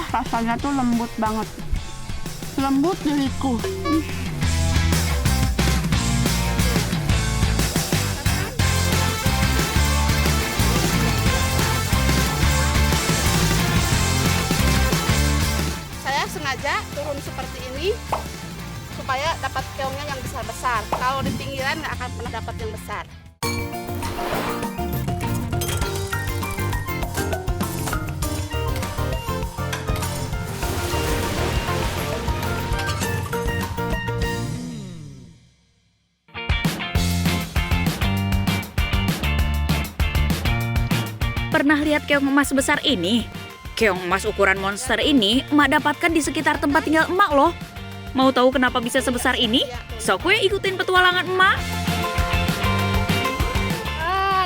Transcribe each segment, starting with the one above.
rasanya tuh lembut banget. Lembut di liku. Saya sengaja turun seperti ini supaya dapat keongnya yang besar-besar. Kalau di pinggiran nggak akan pernah dapat yang besar. Pernah lihat keong emas sebesar ini? Keong emas ukuran monster ini emak dapatkan di sekitar tempat tinggal emak loh. Mau tahu kenapa bisa sebesar ini? Sok gue ikutin petualangan emak.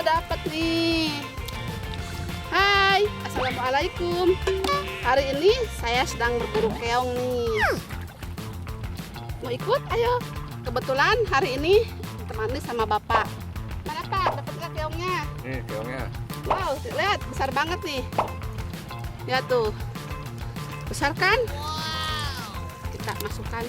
Dapat nih. Hai, assalamualaikum. Hari ini saya sedang berburu keong nih. Mau ikut? Ayo. Kebetulan hari ini ditemani sama bapak. Mana pak? Dapat nggak keongnya? Nih keongnya. Wow, lihat besar banget nih. Ya tuh, besar kan? Wow. Kita masukkan.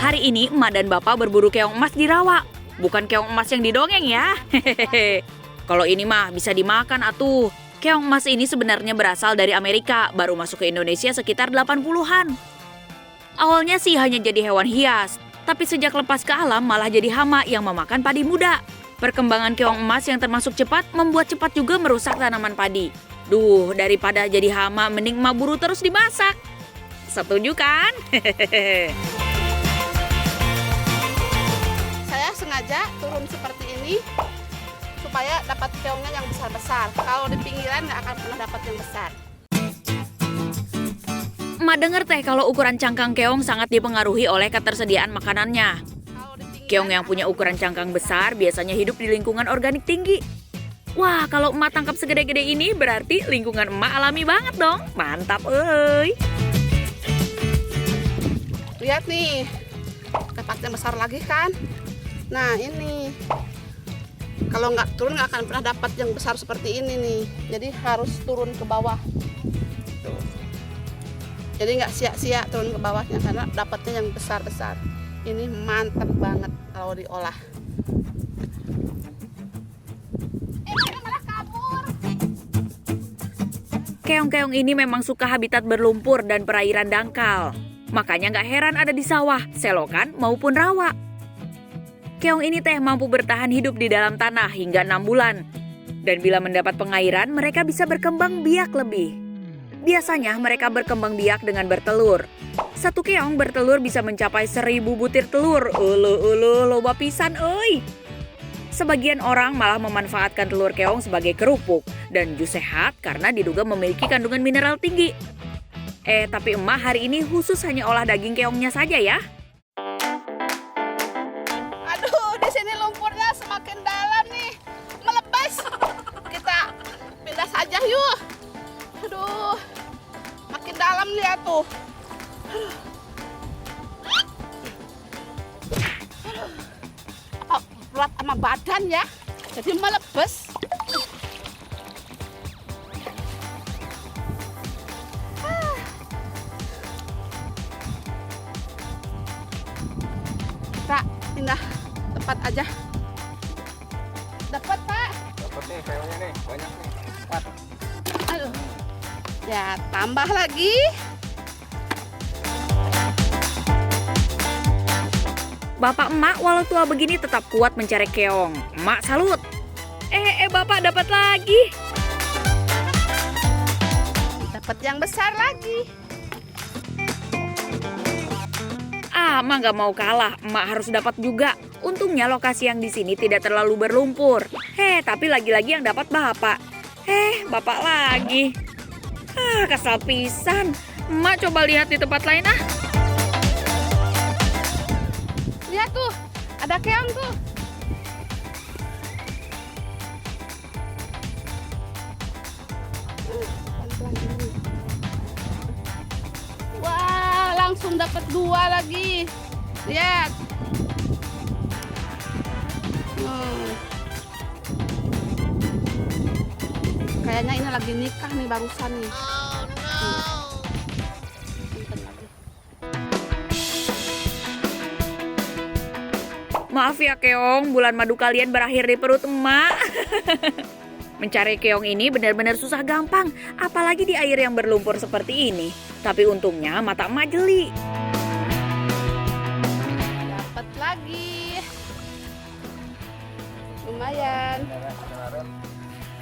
Hari ini emak dan bapak berburu keong emas di rawa. Bukan keong emas yang didongeng ya. Hehehe. Kalau ini mah bisa dimakan atuh. Keong emas ini sebenarnya berasal dari Amerika, baru masuk ke Indonesia sekitar 80-an. Awalnya sih hanya jadi hewan hias, tapi sejak lepas ke alam malah jadi hama yang memakan padi muda. Perkembangan keong emas yang termasuk cepat membuat cepat juga merusak tanaman padi. Duh, daripada jadi hama mending emak buru terus dimasak. Setuju kan? Saya sengaja turun seperti ini supaya dapat keongnya yang besar-besar. Kalau di pinggiran nggak akan pernah dapat yang besar. Emak denger teh kalau ukuran cangkang keong sangat dipengaruhi oleh ketersediaan makanannya. Keong yang punya ukuran cangkang besar biasanya hidup di lingkungan organik tinggi. Wah, kalau emak tangkap segede-gede ini berarti lingkungan emak alami banget dong. Mantap, euy. Lihat nih, dapatnya besar lagi kan? Nah ini, kalau nggak turun nggak akan pernah dapat yang besar seperti ini nih. Jadi harus turun ke bawah. Tuh. Jadi nggak sia-sia turun ke bawahnya karena dapatnya yang besar-besar. Ini mantap banget kalau diolah. Malah kabur. Keong-keong ini memang suka habitat berlumpur dan perairan dangkal. Makanya nggak heran ada di sawah, selokan maupun rawa. Keong ini teh mampu bertahan hidup di dalam tanah hingga 6 bulan. Dan bila mendapat pengairan, mereka bisa berkembang biak lebih. Biasanya mereka berkembang biak dengan bertelur. Satu keong bertelur bisa mencapai 1000 butir telur. Ulu, loba pisan euy. Sebagian orang malah memanfaatkan telur keong sebagai kerupuk dan jus sehat karena diduga memiliki kandungan mineral tinggi. Tapi emak hari ini khusus hanya olah daging keongnya saja ya. Aduh, di sini lumpurnya semakin dalam nih. Melebas. Kita pindah saja yuk. Aduh, makin dalam lihat tuh. Apa berat sama badan ya? Jadi melebes. Kita pindah tempat aja. Dapat Pak? Dapat nih keongnya nih, banyak nih. Cepat. Aduh. Ya, tambah lagi. Bapak emak walau tua begini tetap kuat mencari keong. Emak salut. Bapak dapat lagi. Dapat yang besar lagi. Emak nggak mau kalah, emak harus dapat juga. Untungnya lokasi yang di sini tidak terlalu berlumpur. Tapi lagi-lagi yang dapat bapak. Bapak lagi. Kesal pisan. Emak coba lihat di tempat lain ah. Lihat tuh, ada keong tuh. Wah, langsung dapat 2 lagi. Lihat. Kayaknya ini lagi nikah nih barusan nih. Simpen lagi. Maaf ya keong, bulan madu kalian berakhir di perut emak. Mencari keong ini benar-benar susah gampang, apalagi di air yang berlumpur seperti ini. Tapi untungnya mata emak jeli. Dapat lagi. Lumayan.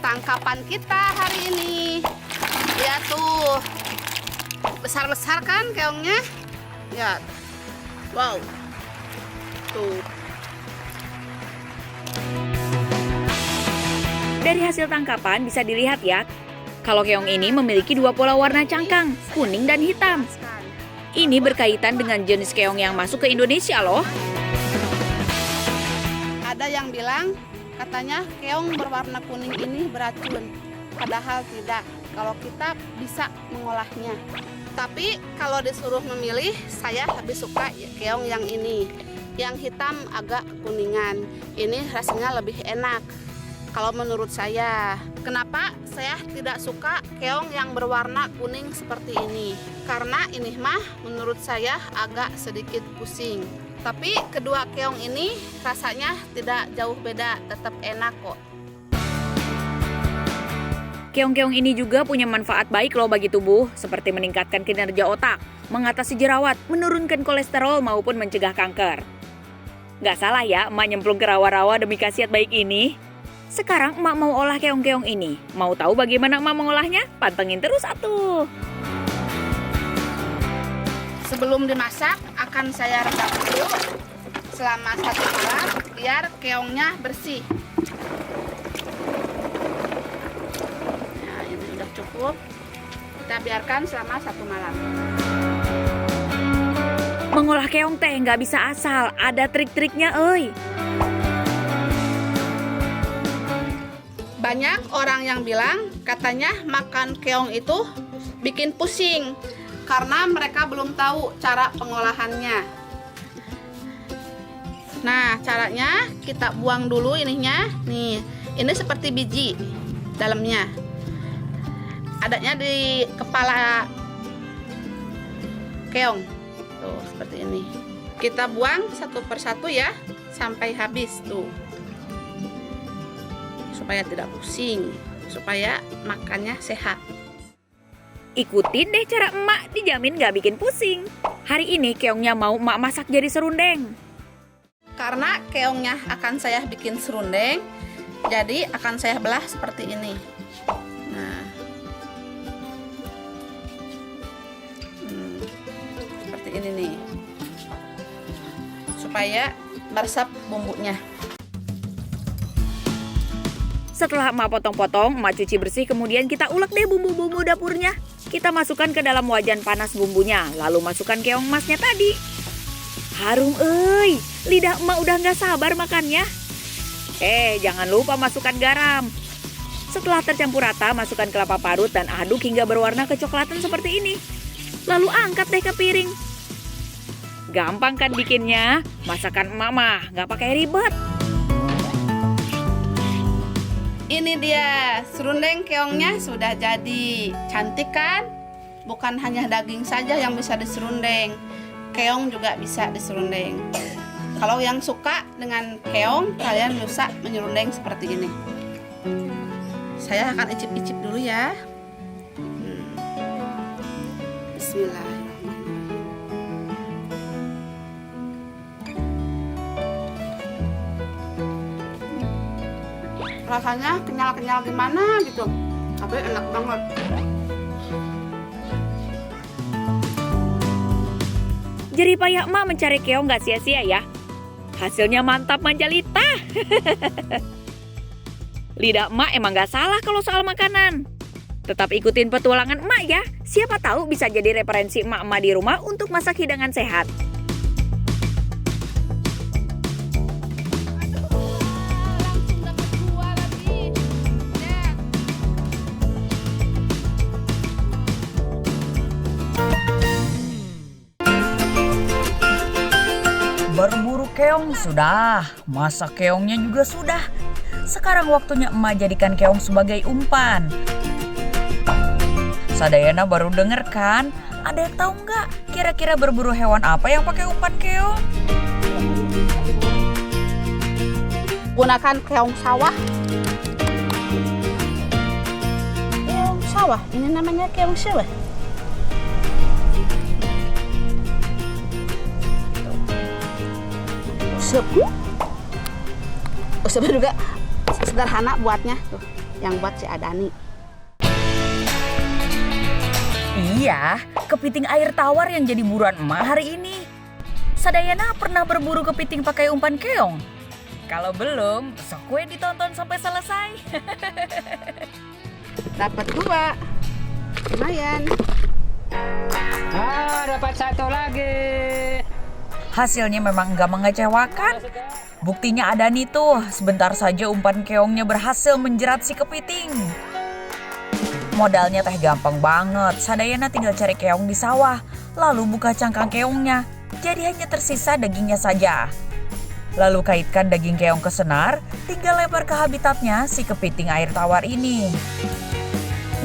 Tangkapan kita hari ini. Lihat tuh. Besar-besar kan keongnya? Lihat. Wow. Tuh. Dari hasil tangkapan bisa dilihat ya, kalau keong ini memiliki dua pola warna cangkang, kuning dan hitam. Ini berkaitan dengan jenis keong yang masuk ke Indonesia loh. Ada yang bilang katanya keong berwarna kuning ini beracun. Padahal tidak, kalau kita bisa mengolahnya. Tapi kalau disuruh memilih, saya lebih suka keong yang ini. Yang hitam agak kekuningan. Ini rasanya lebih enak. Kalau menurut saya, kenapa saya tidak suka keong yang berwarna kuning seperti ini? Karena ini mah menurut saya agak sedikit pusing. Tapi kedua keong ini rasanya tidak jauh beda, tetap enak kok. Keong-keong ini juga punya manfaat baik loh bagi tubuh, seperti meningkatkan kinerja otak, mengatasi jerawat, menurunkan kolesterol maupun mencegah kanker. Gak salah ya emak nyemplung ke rawa-rawa demi khasiat baik ini. Sekarang emak mau olah keong-keong ini. Mau tahu bagaimana emak mengolahnya? Pantengin terus atuh. Sebelum dimasak akan saya rendam dulu selama 1 malam biar keongnya bersih. Nah, ini udah cukup. Kita biarkan selama 1 malam. Mengolah keong teh nggak bisa asal, ada trik-triknya euy. Banyak orang yang bilang katanya makan keong itu bikin pusing karena mereka belum tahu cara pengolahannya. Nah, caranya kita buang dulu ininya. Nih, ini seperti biji dalamnya. Adanya di kepala keong. Tuh, seperti ini. Kita buang satu persatu ya sampai habis tuh. Supaya tidak pusing, supaya makannya sehat. Ikutin deh cara emak, dijamin gak bikin pusing. Hari ini keongnya mau emak masak jadi serundeng. Karena keongnya akan saya bikin serundeng, jadi akan saya belah seperti ini. Nah, seperti ini nih, supaya meresap bumbunya. Setelah emak potong-potong, emak cuci bersih, kemudian kita ulek deh bumbu-bumbu dapurnya. Kita masukkan ke dalam wajan panas bumbunya, lalu masukkan keong emasnya tadi. Harum euy, lidah emak udah gak sabar makannya. Jangan lupa masukkan garam. Setelah tercampur rata, masukkan kelapa parut dan aduk hingga berwarna kecoklatan seperti ini. Lalu angkat deh ke piring. Gampang kan bikinnya? Masakan emak mah gak pakai ribet. Ini dia, serundeng keongnya sudah jadi. Cantik kan? Bukan hanya daging saja yang bisa diserundeng, keong juga bisa diserundeng. Kalau yang suka dengan keong, kalian bisa menyerundeng seperti ini. Saya akan icip-icip dulu ya. Bismillah. Rasanya kenyal-kenyal gimana gitu, tapi enak banget. Jerih payah emak mencari keong gak sia-sia ya. Hasilnya mantap manjalita. Lidah emak emang gak salah kalau soal makanan. Tetap ikutin petualangan emak ya. Siapa tahu bisa jadi referensi emak-emak di rumah untuk masak hidangan sehat. Berburu keong sudah, masak keongnya juga sudah. Sekarang waktunya emak jadikan keong sebagai umpan. Sadayana baru denger kan? Ada yang tahu nggak kira-kira berburu hewan apa yang pakai umpan keong? Gunakan keong sawah. Keong sawah, ini namanya keong sawah. Usep juga sederhana buatnya tuh, yang buat si Adani. Iya, kepiting air tawar yang jadi buruan emak hari ini. Sadayana pernah berburu kepiting pakai umpan keong? Kalau belum, sok kue ditonton sampai selesai. Dapat 2, lumayan. Dapat 1 lagi. Hasilnya memang nggak mengecewakan. Buktinya ada nih tuh, sebentar saja umpan keongnya berhasil menjerat si kepiting. Modalnya teh gampang banget, Sadayana tinggal cari keong di sawah, lalu buka cangkang keongnya, jadi hanya tersisa dagingnya saja. Lalu kaitkan daging keong ke senar, tinggal lempar ke habitatnya si kepiting air tawar ini.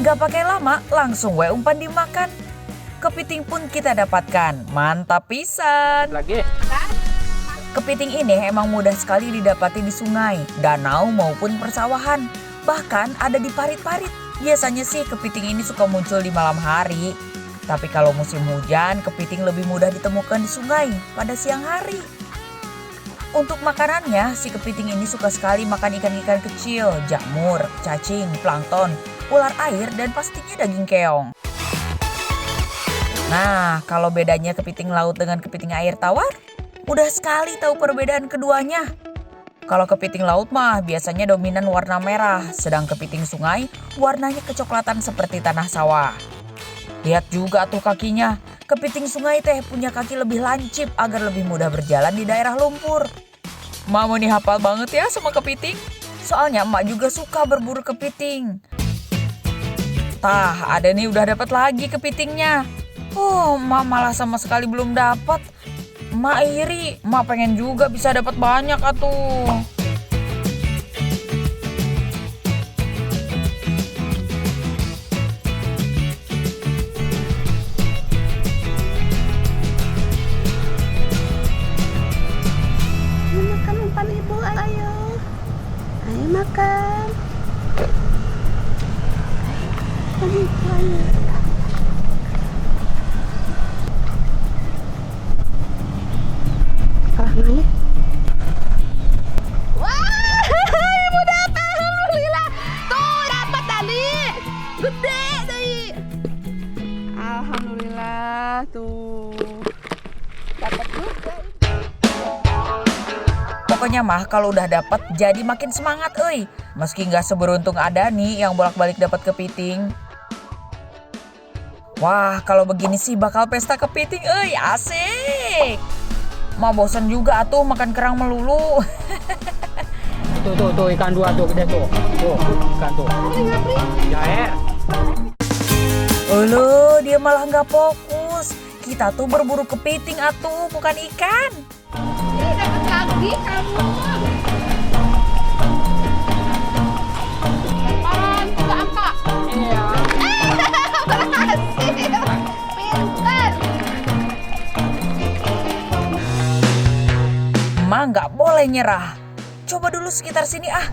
Gak pakai lama, langsung we umpan dimakan. Kepiting pun kita dapatkan, mantap pisan. Lagi. Kepiting ini emang mudah sekali didapati di sungai, danau maupun persawahan. Bahkan ada di parit-parit. Biasanya sih kepiting ini suka muncul di malam hari. Tapi kalau musim hujan, kepiting lebih mudah ditemukan di sungai pada siang hari. Untuk makanannya, si kepiting ini suka sekali makan ikan-ikan kecil, jamur, cacing, plankton, ular air, dan pastinya daging keong. Nah, kalau bedanya kepiting laut dengan kepiting air tawar, mudah sekali tahu perbedaan keduanya. Kalau kepiting laut mah biasanya dominan warna merah, sedang kepiting sungai warnanya kecoklatan seperti tanah sawah. Lihat juga tuh kakinya, kepiting sungai teh punya kaki lebih lancip agar lebih mudah berjalan di daerah lumpur. Mama nih hafal banget ya sama kepiting, soalnya emak juga suka berburu kepiting. Tah, ada nih udah dapat lagi kepitingnya. Emak malah sama sekali belum dapat. Emak iri, emak pengen juga bisa dapat banyak atuh. Ayo makan umpan ibu, ayo. Ayo makan. Ayo. Naik. Wah, ibu dapat, alhamdulillah. Tuh dapat tadi, gede deh. Alhamdulillah tuh dapat juga. Pokoknya mah kalau udah dapat jadi makin semangat euy. Meski nggak seberuntung ada nih yang bolak-balik dapat kepiting. Wah, kalau begini sih bakal pesta kepiting euy, asik. Mau bosan juga atuh makan kerang melulu. Tuh ikan 2 tuh gede tuh. Tuh ikan tuh. Jair. Uluh, dia malah nggak fokus. Kita tuh berburu kepiting atuh, bukan ikan. Ini dapat lagi kamu. Lemparan 3 angka. Iya. Berhasil. Pintar. Emak nggak boleh nyerah. Coba dulu sekitar sini ah.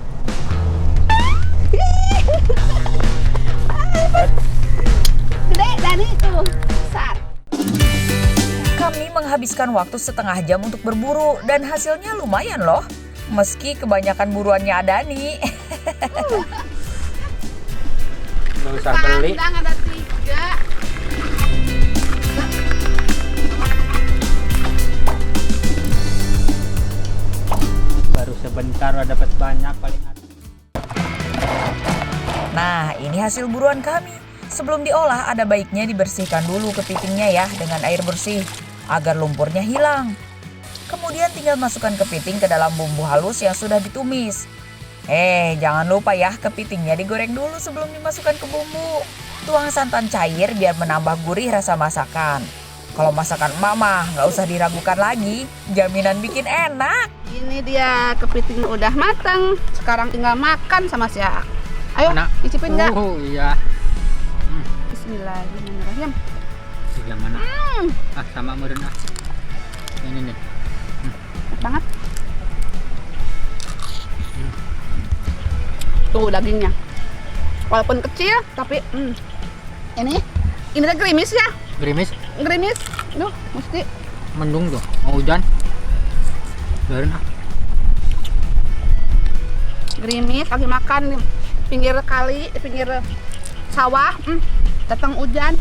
Gede dan itu besar. Kami menghabiskan waktu setengah jam untuk berburu dan hasilnya lumayan loh. Meski kebanyakan buruannya ada nih. Nggak usah beli. Kandang ada 3. Baru sebentar udah dapat banyak paling. Nah, ini hasil buruan kami. Sebelum diolah ada baiknya dibersihkan dulu kepitingnya ya dengan air bersih agar lumpurnya hilang. Kemudian tinggal masukkan kepiting ke dalam bumbu halus yang sudah ditumis. Jangan lupa ya kepitingnya digoreng dulu sebelum dimasukkan ke bumbu. Tuang santan cair biar menambah gurih rasa masakan. Kalau masakan emak mah nggak usah diragukan lagi, jaminan bikin enak. Ini dia kepiting udah matang. Sekarang tinggal makan sama si Aak. Ayo, Anak. icipin nggak? Oh iya. Bismillahirrahmanirrahim. Yang mana? Sama meureun ah. Ini nih. Enak banget. Tuh dagingnya. Walaupun kecil, tapi ini teh gerimis ya. Gerimis, Gerimis. Duh, mesti mendung tuh. Mau hujan. Biarin ah. gerimis lagi makan di pinggir kali, di pinggir sawah. Datang hujan.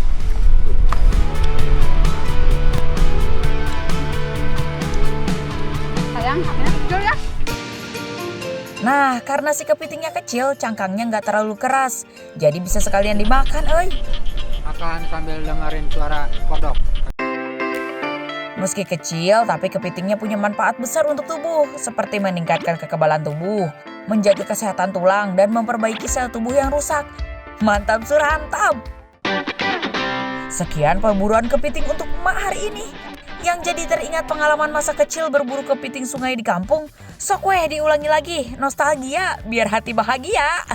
Sayang, haknya kecil ya. Nah, karena si kepitingnya kecil, cangkangnya nggak terlalu keras. Jadi bisa sekalian dimakan, euy. Makan sambil dengerin suara kodok. Meski kecil, tapi kepitingnya punya manfaat besar untuk tubuh, seperti meningkatkan kekebalan tubuh, menjaga kesehatan tulang, dan memperbaiki sel tubuh yang rusak. Mantap surantap! Sekian perburuan kepiting untuk emak hari ini. Yang jadi teringat pengalaman masa kecil berburu kepiting sungai di kampung, sok weh diulangi lagi, nostalgia, biar hati bahagia.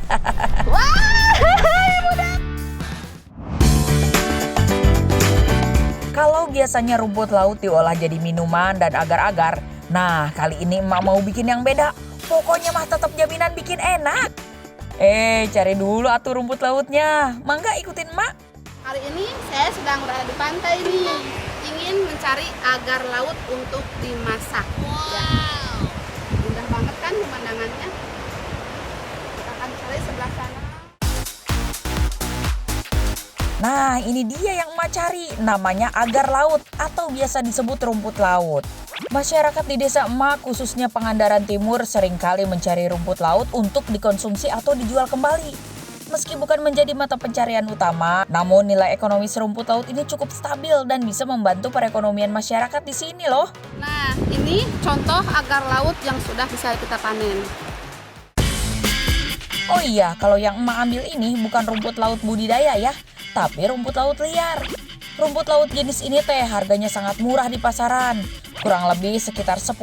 Kalau biasanya rumput laut diolah jadi minuman dan agar-agar, nah kali ini emak mau bikin yang beda. Pokoknya mah tetap jaminan bikin enak. Cari dulu atuh rumput lautnya. Mangga ikutin emak. Hari ini saya sedang berada di pantai nih. Ingin mencari agar laut untuk dimasak. Wow. Indah banget kan pemandangannya. Kita akan cari sebelah sana. Nah, ini dia yang emak cari, namanya agar laut atau biasa disebut rumput laut. Masyarakat di desa emak, khususnya Pangandaran Timur, seringkali mencari rumput laut untuk dikonsumsi atau dijual kembali. Meski bukan menjadi mata pencarian utama, namun nilai ekonomis rumput laut ini cukup stabil dan bisa membantu perekonomian masyarakat di sini loh. Nah, ini contoh agar laut yang sudah bisa kita panen. Oh iya, kalau yang emak ambil ini bukan rumput laut budidaya ya, tapi rumput laut liar. Rumput laut jenis ini teh harganya sangat murah di pasaran, kurang lebih sekitar 10.000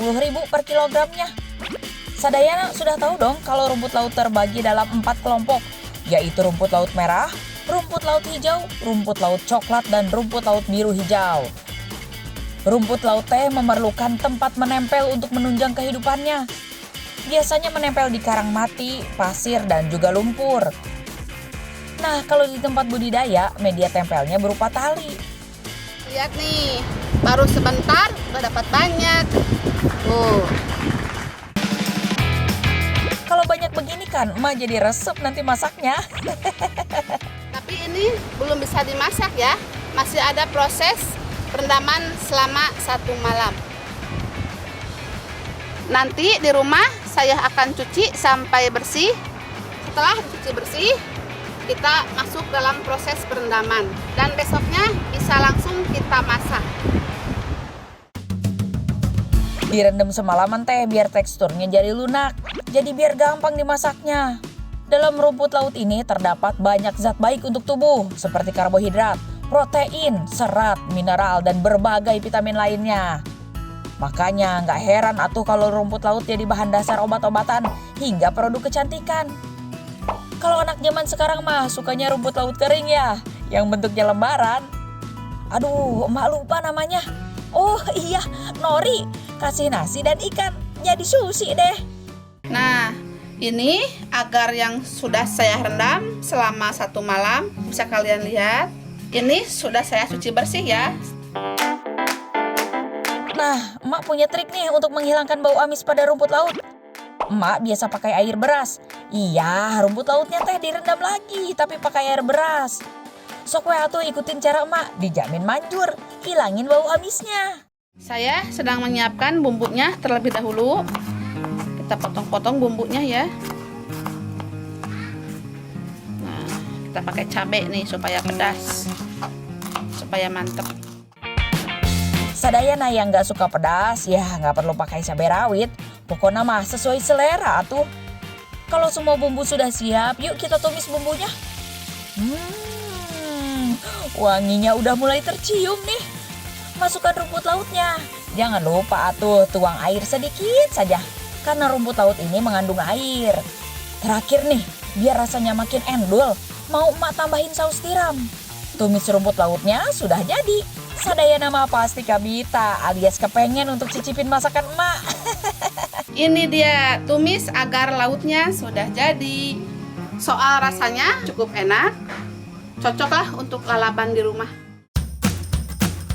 per kilogramnya. Sadayana sudah tahu dong kalau rumput laut terbagi dalam 4 kelompok, yaitu rumput laut merah, rumput laut hijau, rumput laut coklat, dan rumput laut biru hijau. Rumput laut teh memerlukan tempat menempel untuk menunjang kehidupannya. Biasanya menempel di karang mati, pasir, dan juga lumpur. Nah, kalau di tempat budidaya, media tempelnya berupa tali. Lihat nih, baru sebentar udah dapat banyak. Tuh. Kalau banyak begini kan, emak jadi resep nanti masaknya. Tapi ini belum bisa dimasak ya. Masih ada proses perendaman selama 1 malam. Nanti di rumah saya akan cuci sampai bersih. Setelah cuci bersih, kita masuk dalam proses perendaman. Dan besoknya bisa langsung kita masak. Direndam semalaman teh biar teksturnya jadi lunak. Jadi biar gampang dimasaknya. Dalam rumput laut ini terdapat banyak zat baik untuk tubuh, seperti karbohidrat, protein, serat, mineral, dan berbagai vitamin lainnya. Makanya nggak heran atuh kalau rumput laut jadi bahan dasar obat-obatan hingga produk kecantikan. Kalau anak zaman sekarang mah sukanya rumput laut kering ya, yang bentuknya lembaran. Aduh, emak lupa namanya. Oh iya, nori, kasih nasi dan ikan, jadi sushi deh. Nah, ini agar yang sudah saya rendam selama 1 malam. Bisa kalian lihat. Ini sudah saya cuci bersih ya. Nah, emak punya trik nih untuk menghilangkan bau amis pada rumput laut. Emak biasa pakai air beras. Iya, rumput lautnya teh direndam lagi, tapi pakai air beras. Sok we atuh ikutin cara emak, dijamin manjur, hilangin bau amisnya. Saya sedang menyiapkan bumbunya terlebih dahulu. Kita potong-potong bumbunya ya. Nah, kita pakai cabai nih supaya pedas, supaya mantep. Sadayana yang nggak suka pedas, ya nggak perlu pakai cabai rawit. Pokoknya mah sesuai selera tuh. Kalau semua bumbu sudah siap, yuk kita tumis bumbunya. Wanginya udah mulai tercium nih. Masukkan rumput lautnya. Jangan lupa tuang air sedikit saja, karena rumput laut ini mengandung air. Terakhir nih, biar rasanya makin endul, mau emak tambahin saus tiram. Tumis rumput lautnya sudah jadi. Sadayana mah pasti kabita alias kepengen untuk cicipin masakan emak. Ini dia tumis agar lautnya sudah jadi. Soal rasanya cukup enak, cocoklah untuk lalapan di rumah.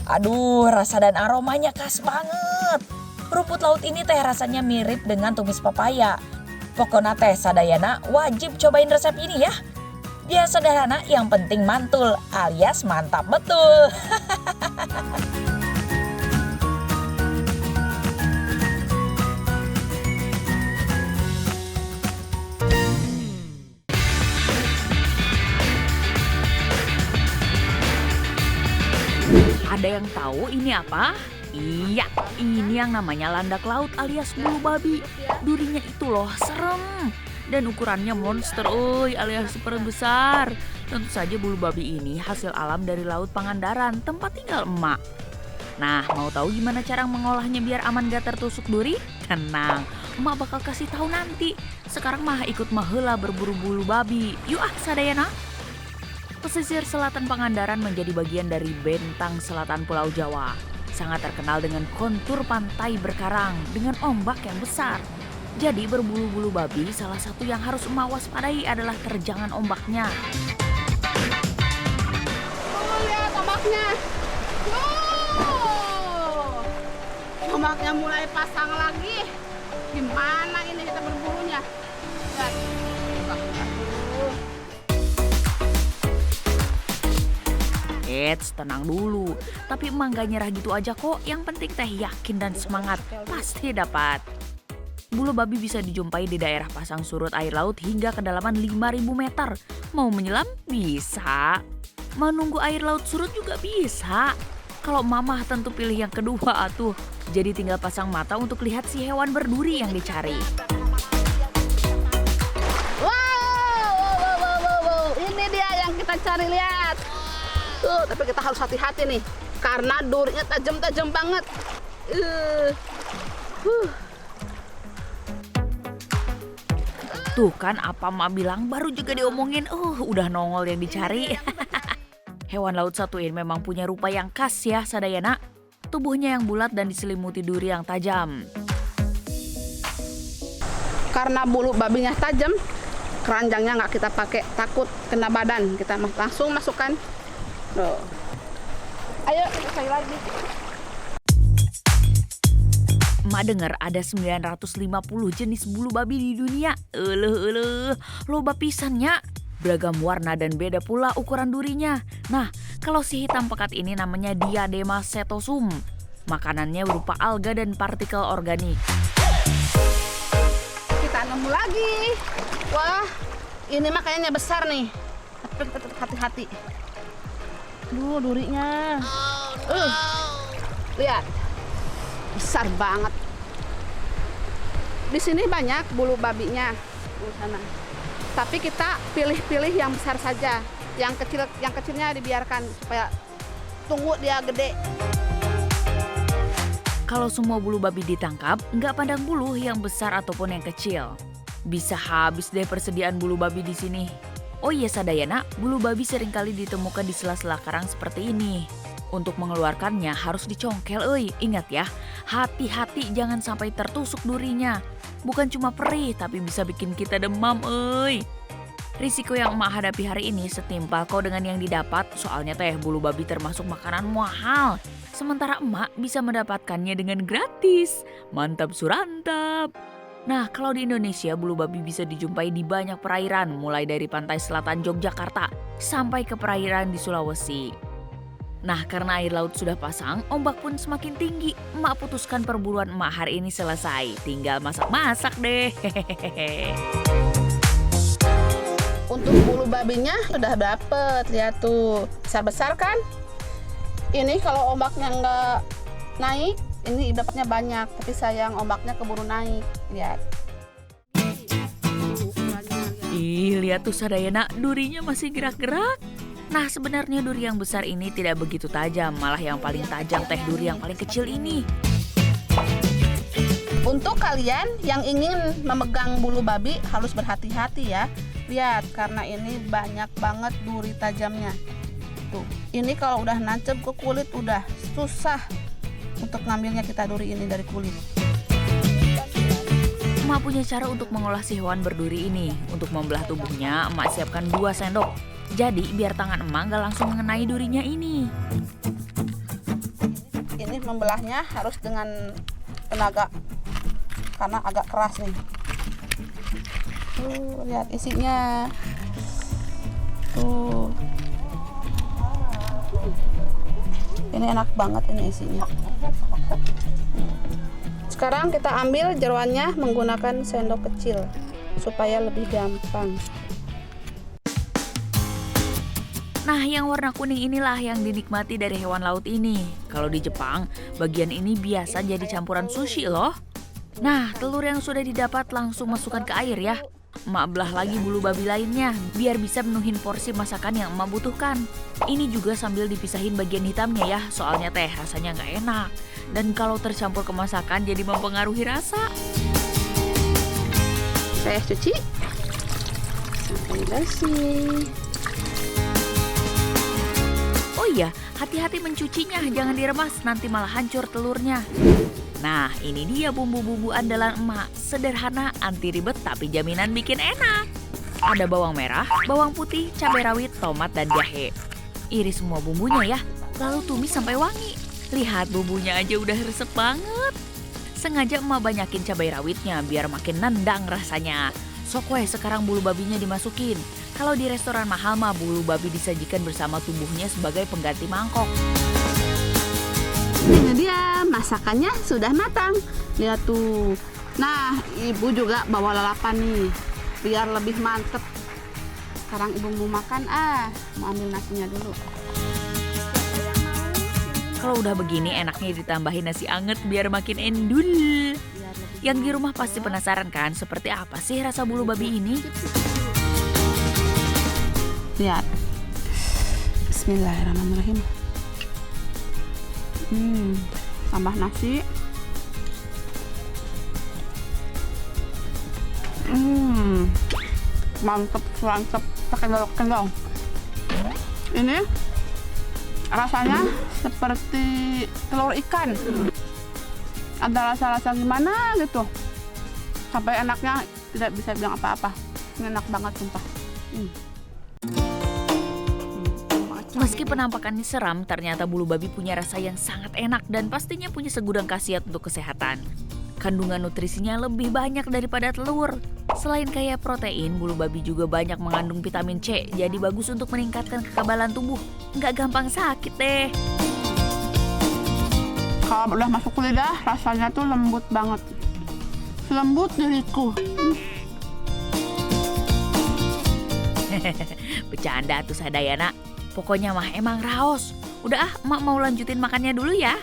Aduh, rasa dan aromanya khas banget. Rumput laut ini teh rasanya mirip dengan tumis papaya. Pokoknya teh sadayana wajib cobain resep ini ya. Dia sederhana, yang penting mantul alias mantap betul. Ada yang tahu ini apa? Iya, ini yang namanya landak laut alias bulu babi. Durinya itu loh serem. Dan ukurannya monster alias super besar. Tentu saja bulu babi ini hasil alam dari Laut Pangandaran, tempat tinggal emak. Nah, mau tahu gimana cara mengolahnya biar aman gak tertusuk duri? Tenang, emak bakal kasih tahu nanti. Sekarang mah ikut mah heula berburu bulu babi. Yuk sadayana. Pesisir selatan Pangandaran menjadi bagian dari bentang selatan Pulau Jawa. Sangat terkenal dengan kontur pantai berkarang dengan ombak yang besar. Jadi berbulu-bulu babi, salah satu yang harus emak waspadai adalah terjangan ombaknya. Lihat ombaknya. Ombaknya mulai pasang lagi. Gimana ini kita berburunya? Lihat. Tenang dulu. Tapi emang gak nyerah gitu aja kok. Yang penting teh yakin dan semangat. Pasti dapat. Bulu babi bisa dijumpai di daerah pasang surut air laut hingga kedalaman 5.000 meter. Mau menyelam? Bisa. Menunggu air laut surut juga bisa. Kalau mamah tentu pilih yang kedua atuh. Jadi tinggal pasang mata untuk lihat si hewan berduri yang dicari. Wow. Ini dia yang kita cari, lihat. Tuh, tapi kita harus hati-hati nih. Karena durinya tajam-tajam banget. Tuh kan apa emak bilang baru juga diomongin. Udah nongol yang dicari. Hewan laut satu ini memang punya rupa yang khas ya sadayana. Tubuhnya yang bulat dan diselimuti duri yang tajam. Karena bulu babinya tajam, keranjangnya nggak kita pakai, takut kena badan. Kita langsung masukkan. Tuh. Ayo kita cari lagi. Emak dengar ada 950 jenis bulu babi di dunia. Loba pisannya. Beragam warna dan beda pula ukuran durinya. Nah, kalau si hitam pekat ini namanya Diadema setosum. Makanannya berupa alga dan partikel organik. Kita nemu lagi. Wah, ini mah kayaknya besar nih. Tapi tetap hati-hati. Durinya. Lihat. Besar banget. Di sini banyak bulu babinya. Di sana. Tapi kita pilih-pilih yang besar saja. Yang kecilnya dibiarkan supaya tunggu dia gede. Kalau semua bulu babi ditangkap, nggak pandang bulu yang besar ataupun yang kecil. Bisa habis deh persediaan bulu babi di sini. Oh iya sadayana, bulu babi seringkali ditemukan di sela-sela karang seperti ini. Untuk mengeluarkannya harus dicongkel, ingat ya, hati-hati jangan sampai tertusuk durinya. Bukan cuma perih, tapi bisa bikin kita demam, Risiko yang emak hadapi hari ini setimpal kok dengan yang didapat, soalnya teh bulu babi termasuk makanan mahal. Sementara emak bisa mendapatkannya dengan gratis. Mantap surantap. Nah, kalau di Indonesia bulu babi bisa dijumpai di banyak perairan, mulai dari pantai selatan Yogyakarta sampai ke perairan di Sulawesi. Nah, karena air laut sudah pasang, ombak pun semakin tinggi. Emak putuskan perburuan emak hari ini selesai. Tinggal masak-masak deh. Untuk bulu babinya sudah dapet, lihat tuh. Besar-besar kan? Ini kalau ombaknya nggak naik, ini dapatnya banyak. Tapi sayang ombaknya keburu naik. Lihat. Ih, lihat tuh sadayana, durinya masih gerak-gerak. Nah, sebenarnya duri yang besar ini tidak begitu tajam, malah yang paling tajam teh duri yang paling kecil ini. Untuk kalian yang ingin memegang bulu babi harus berhati-hati ya. Lihat, karena ini banyak banget duri tajamnya. Tuh, ini kalau udah nancep ke kulit udah susah untuk ngambilnya kita duri ini dari kulit. Emak punya cara untuk mengolah si hewan berduri ini. Untuk membelah tubuhnya, emak siapkan 2 sendok. Jadi biar tangan emak nggak langsung mengenai durinya ini. Ini membelahnya harus dengan tenaga karena agak keras nih. Tuh, lihat isinya. Tuh. Ini enak banget ini isinya. Sekarang kita ambil jeroannya menggunakan sendok kecil supaya lebih gampang. Nah, yang warna kuning inilah yang dinikmati dari hewan laut ini. Kalau di Jepang, bagian ini biasa jadi campuran sushi loh. Nah, telur yang sudah didapat langsung masukkan ke air ya. Emak belah lagi bulu babi lainnya, biar bisa menuhin porsi masakan yang emak butuhkan. Ini juga sambil dipisahin bagian hitamnya ya, soalnya teh rasanya nggak enak. Dan kalau tercampur ke masakan jadi mempengaruhi rasa. Saya cuci sampai bersih. Oh iya, hati-hati mencucinya, jangan diremas, nanti malah hancur telurnya. Nah, ini dia bumbu-bumbu andalan emak. Sederhana, anti ribet, tapi jaminan bikin enak. Ada bawang merah, bawang putih, cabai rawit, tomat, dan jahe. Iris semua bumbunya ya, lalu tumis sampai wangi. Lihat bumbunya aja udah resep banget. Sengaja emak banyakin cabai rawitnya biar makin nendang rasanya. Sok weh sekarang bulu babinya dimasukin. Kalau di restoran mahal mah bulu babi disajikan bersama tubuhnya sebagai pengganti mangkok. Ini dia masakannya sudah matang. Lihat tuh. Nah, ibu juga bawa lalapan nih biar lebih mantep. Sekarang ibu mau makan, mau ambil nasinya dulu. Kalau udah begini enaknya ditambahin nasi anget biar makin endul. Yang di rumah pasti penasaran kan seperti apa sih rasa bulu babi ini? Lihat. Bismillahirrahmanirrahim. Tambah nasi. Mantep, pakai kendong. Ini rasanya seperti telur ikan. Ada rasa-rasa gimana gitu. Sampai enaknya tidak bisa bilang apa-apa. Ini enak banget sumpah. Meski penampakannya seram, ternyata bulu babi punya rasa yang sangat enak dan pastinya punya segudang khasiat untuk kesehatan. Kandungan nutrisinya lebih banyak daripada telur. Selain kaya protein, bulu babi juga banyak mengandung vitamin C, jadi bagus untuk meningkatkan kekebalan tubuh. Nggak gampang sakit deh. Kalau udah masuk ke lidah, rasanya tuh lembut banget. Lembut diriku. Bercanda tuh Sadayana. Pokoknya mah emang raos. Udah emak mau lanjutin makannya dulu ya.